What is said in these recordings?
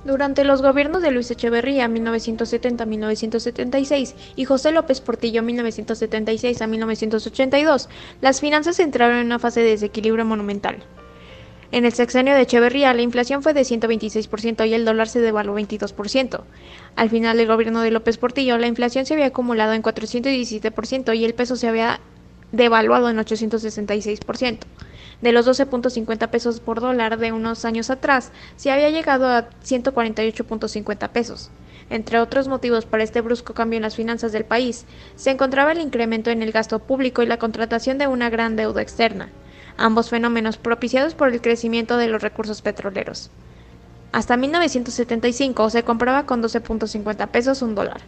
Durante los gobiernos de Luis Echeverría 1970-1976 y José López Portillo 1976 a 1982, las finanzas entraron en una fase de desequilibrio monumental. En el sexenio de Echeverría, la inflación fue de 126% y el dólar se devaluó 22%. Al final del gobierno de López Portillo, la inflación se había acumulado en 417% y el peso se había devaluado en 866%. De los 12.50 pesos por dólar de unos años atrás, se había llegado a 148.50 pesos. Entre otros motivos para este brusco cambio en las finanzas del país, se encontraba el incremento en el gasto público y la contratación de una gran deuda externa, ambos fenómenos propiciados por el crecimiento de los recursos petroleros. Hasta 1975 se compraba con 12.50 pesos un dólar.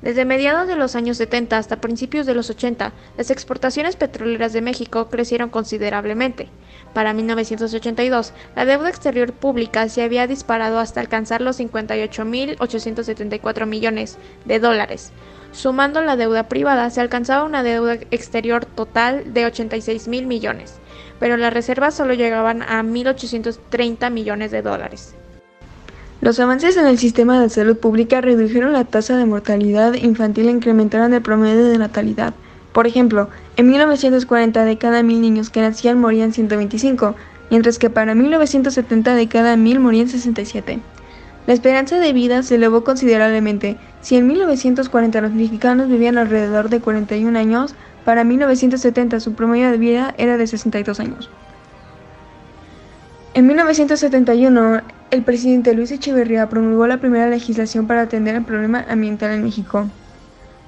Desde mediados de los años 70 hasta principios de los 80, las exportaciones petroleras de México crecieron considerablemente. Para 1982, la deuda exterior pública se había disparado hasta alcanzar los 58.874 millones de dólares. Sumando la deuda privada, se alcanzaba una deuda exterior total de 86.000 millones, pero las reservas solo llegaban a 1.830 millones de dólares. Los avances en el sistema de salud pública redujeron la tasa de mortalidad infantil e incrementaron el promedio de natalidad. Por ejemplo, en 1940 de cada 1.000 niños que nacían morían 125, mientras que para 1970 de cada 1.000 morían 67. La esperanza de vida se elevó considerablemente. Si en 1940 los mexicanos vivían alrededor de 41 años, para 1970 su promedio de vida era de 62 años. En 1971, el presidente Luis Echeverría promulgó la primera legislación para atender el problema ambiental en México.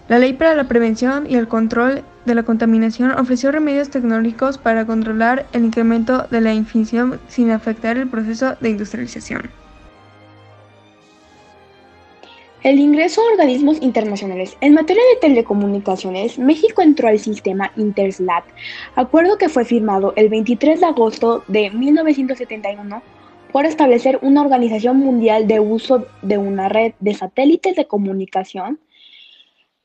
La Ley para la Prevención y el Control de la Contaminación ofreció remedios tecnológicos para controlar el incremento de la inflación sin afectar el proceso de industrialización. El ingreso a organismos internacionales. En materia de telecomunicaciones, México entró al sistema Interslat, acuerdo que fue firmado el 23 de agosto de 1971 por establecer una organización mundial de uso de una red de satélites de comunicación.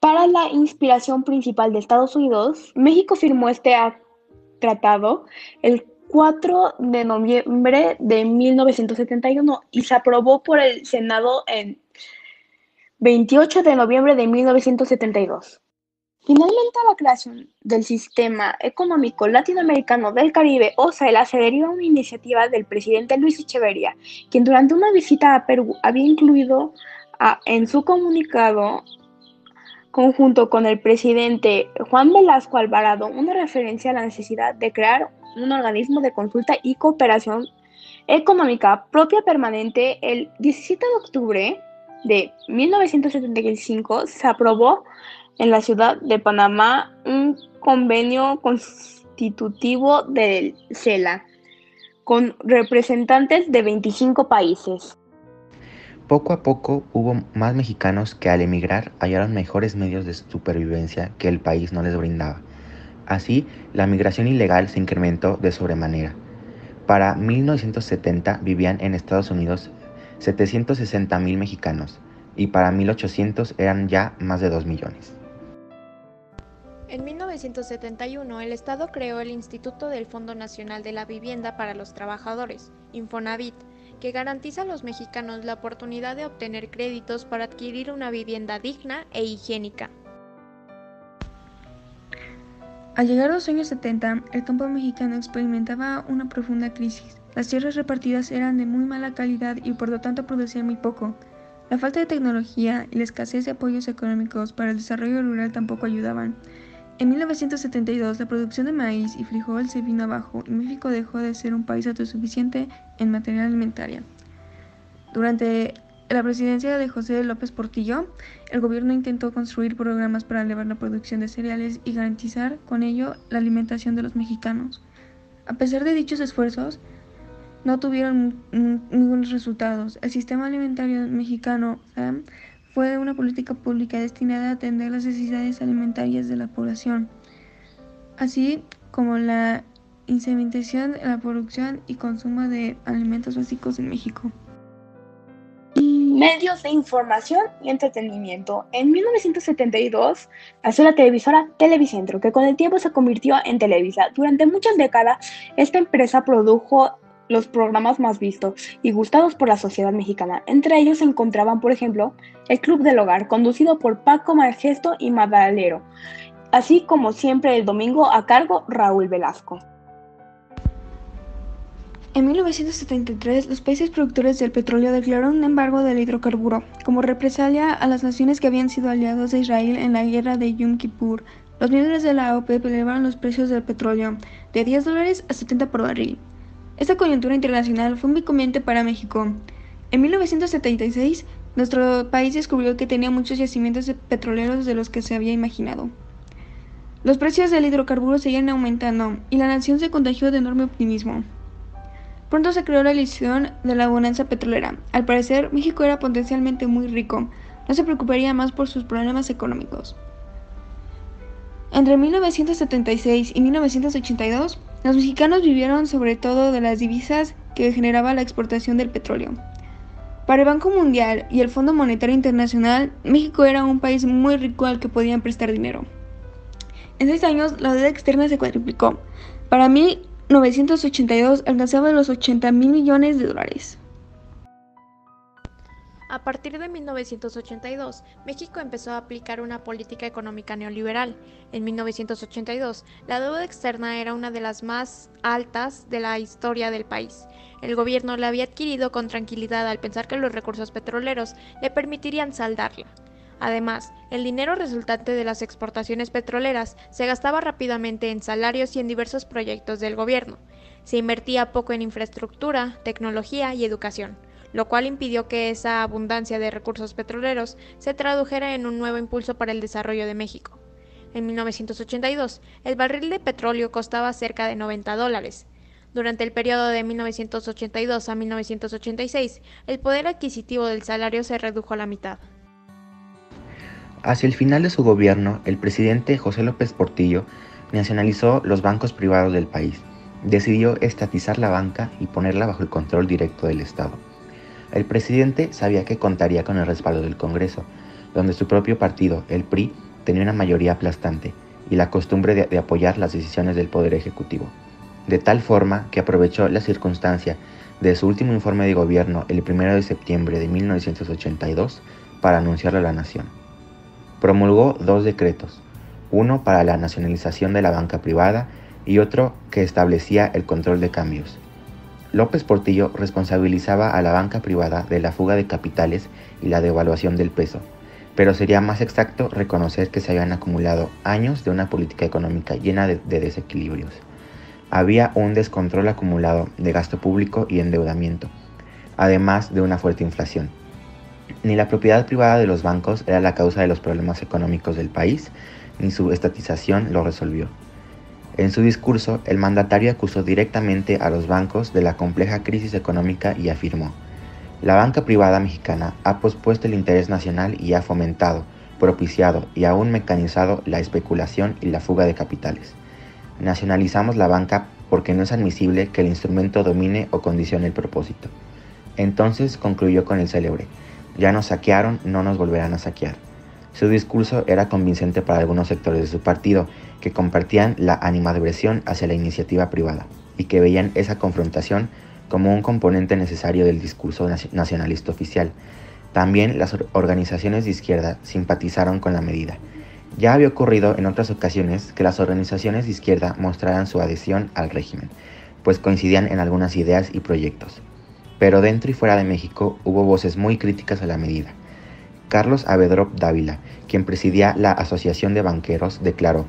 Para la inspiración principal de Estados Unidos, México firmó este tratado el 4 de noviembre de 1971 y se aprobó por el Senado en 28 de noviembre de 1972. Finalmente, a la creación del Sistema Económico Latinoamericano del Caribe, o CELA, se deriva una iniciativa del presidente Luis Echeverría, quien durante una visita a Perú había incluido en su comunicado conjunto con el presidente Juan Velasco Alvarado una referencia a la necesidad de crear un organismo de consulta y cooperación económica propia permanente. El 17 de octubre de 1975 se aprobó en la ciudad de Panamá un convenio constitutivo del CELA con representantes de 25 países. Poco a poco hubo más mexicanos que al emigrar hallaron mejores medios de supervivencia que el país no les brindaba. Así, la migración ilegal se incrementó de sobremanera. Para 1970 vivían en Estados Unidos 760,000 mexicanos y para 1800 eran ya más de 2 millones. En 1971, el Estado creó el Instituto del Fondo Nacional de la Vivienda para los Trabajadores, Infonavit, que garantiza a los mexicanos la oportunidad de obtener créditos para adquirir una vivienda digna e higiénica. Al llegar a los años 70, el campo mexicano experimentaba una profunda crisis. Las tierras repartidas eran de muy mala calidad y por lo tanto producían muy poco. La falta de tecnología y la escasez de apoyos económicos para el desarrollo rural tampoco ayudaban. En 1972, la producción de maíz y frijol se vino abajo y México dejó de ser un país autosuficiente en materia alimentaria. Durante la presidencia de José López Portillo, el gobierno intentó construir programas para elevar la producción de cereales y garantizar con ello la alimentación de los mexicanos. A pesar de dichos esfuerzos, no tuvieron ningunos resultados. El sistema alimentario mexicano fue una política pública destinada a atender las necesidades alimentarias de la población, así como la incentivación de la producción y consumo de alimentos básicos en México. Medios de información y entretenimiento. En 1972 nació la televisora Televicentro, que con el tiempo se convirtió en Televisa. Durante muchas décadas, esta empresa produjo los programas más vistos y gustados por la sociedad mexicana. Entre ellos se encontraban, por ejemplo, el Club del Hogar, conducido por Paco Margesto y Madalero, así como Siempre el Domingo, a cargo Raúl Velasco. En 1973, los países productores del petróleo declararon un embargo del hidrocarburo, como represalia a las naciones que habían sido aliados de Israel en la guerra de Yom Kippur. Los miembros de la OPEP elevaron los precios del petróleo de $10 a 70 por barril. Esta coyuntura internacional fue muy conveniente para México. En 1976, nuestro país descubrió que tenía muchos yacimientos petroleros de los que se había imaginado. Los precios del hidrocarburo seguían aumentando y la nación se contagió de enorme optimismo. Pronto se creó la ilusión de la bonanza petrolera. Al parecer, México era potencialmente muy rico. No se preocuparía más por sus problemas económicos. Entre 1976 y 1982, los mexicanos vivieron sobre todo de las divisas que generaba la exportación del petróleo. Para el Banco Mundial y el Fondo Monetario Internacional, México era un país muy rico al que podían prestar dinero. En 6 años, la deuda externa se cuadruplicó. Para 1982 alcanzaba los $80,000 millones. A partir de 1982, México empezó a aplicar una política económica neoliberal. En 1982, la deuda externa era una de las más altas de la historia del país. El gobierno la había adquirido con tranquilidad al pensar que los recursos petroleros le permitirían saldarla. Además, el dinero resultante de las exportaciones petroleras se gastaba rápidamente en salarios y en diversos proyectos del gobierno. Se invertía poco en infraestructura, tecnología y educación, lo cual impidió que esa abundancia de recursos petroleros se tradujera en un nuevo impulso para el desarrollo de México. En 1982, el barril de petróleo costaba cerca de $90. Durante el periodo de 1982 a 1986, el poder adquisitivo del salario se redujo a la mitad. Hacia el final de su gobierno, el presidente José López Portillo nacionalizó los bancos privados del país. Decidió estatizar la banca y ponerla bajo el control directo del Estado. El presidente sabía que contaría con el respaldo del Congreso, donde su propio partido, el PRI, tenía una mayoría aplastante y la costumbre de apoyar las decisiones del Poder Ejecutivo. De tal forma que aprovechó la circunstancia de su último informe de gobierno el 1 de septiembre de 1982 para anunciarlo a la nación. Promulgó 2 decretos, uno para la nacionalización de la banca privada y otro que establecía el control de cambios. López Portillo responsabilizaba a la banca privada de la fuga de capitales y la devaluación del peso, pero sería más exacto reconocer que se habían acumulado años de una política económica llena de desequilibrios. Había un descontrol acumulado de gasto público y endeudamiento, además de una fuerte inflación. Ni la propiedad privada de los bancos era la causa de los problemas económicos del país, ni su estatización lo resolvió. En su discurso, el mandatario acusó directamente a los bancos de la compleja crisis económica y afirmó: "La banca privada mexicana ha pospuesto el interés nacional y ha fomentado, propiciado y aún mecanizado la especulación y la fuga de capitales. Nacionalizamos la banca porque no es admisible que el instrumento domine o condicione el propósito". Entonces concluyó con el célebre: "Ya nos saquearon, no nos volverán a saquear". Su discurso era convincente para algunos sectores de su partido, que compartían la animadversión hacia la iniciativa privada y que veían esa confrontación como un componente necesario del discurso nacionalista oficial. También las organizaciones de izquierda simpatizaron con la medida. Ya había ocurrido en otras ocasiones que las organizaciones de izquierda mostraran su adhesión al régimen, pues coincidían en algunas ideas y proyectos. Pero dentro y fuera de México hubo voces muy críticas a la medida. Carlos Avedrop Dávila, quien presidía la Asociación de Banqueros, declaró: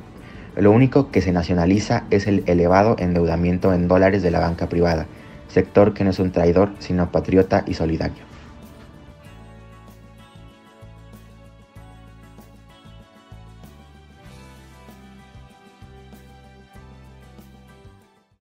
"Lo único que se nacionaliza es el elevado endeudamiento en dólares de la banca privada, sector que no es un traidor, sino patriota y solidario".